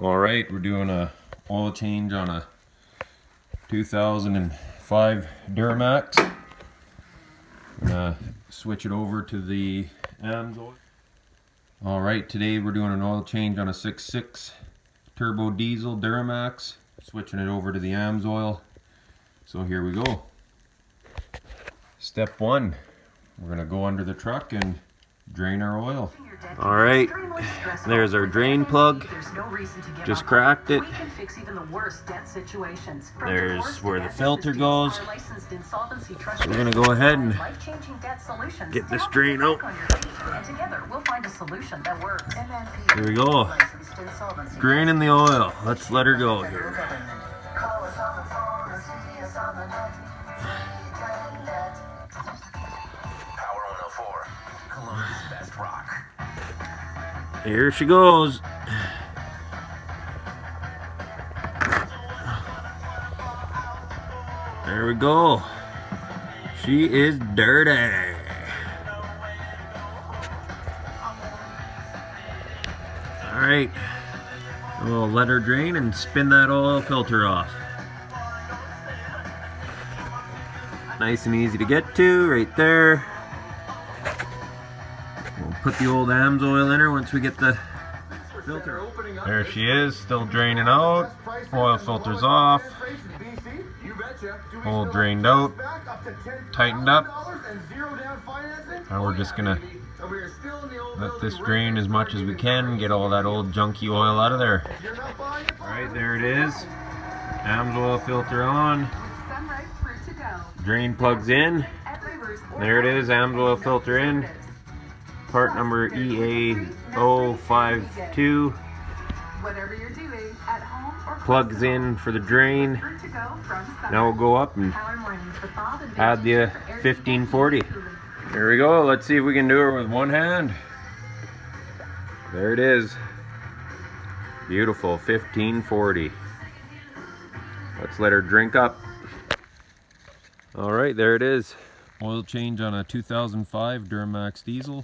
Alright, we're doing a oil change on a 2005 Duramax. I'm gonna switch it over to the Amsoil. Alright, today we're doing an oil change on a 6.6 turbo diesel Duramax, switching it over to the Amsoil. So here we go. Step one, we're gonna go under the truck and drain our oil. Alright, there's our drain plug. Just cracked it. There's where the filter goes. So we're gonna go ahead and get this drain out. Here we go. Draining the oil. Let's let her go here. Here she goes. There we go. She is dirty. Alright. We'll let her drain and spin that oil filter off. Nice and easy to get to, right there. We'll put the old Amsoil in her once we get the filter. There she is, still draining out. Oil filter's off. All drained out, tightened up. Now we're just gonna let this drain as much as we can, get all that old junky oil out of there. Alright, there it is. Amsoil filter on. Drain plugs in. There it is, Amsoil filter in. Part number EA052. Plugs in for the drain. Now we'll go up and add the 1540. Here we go. Let's see if we can do it with one hand. There it is. Beautiful 1540. Let's let her drink up. Alright, there it is. Oil change on a 2005 Duramax diesel.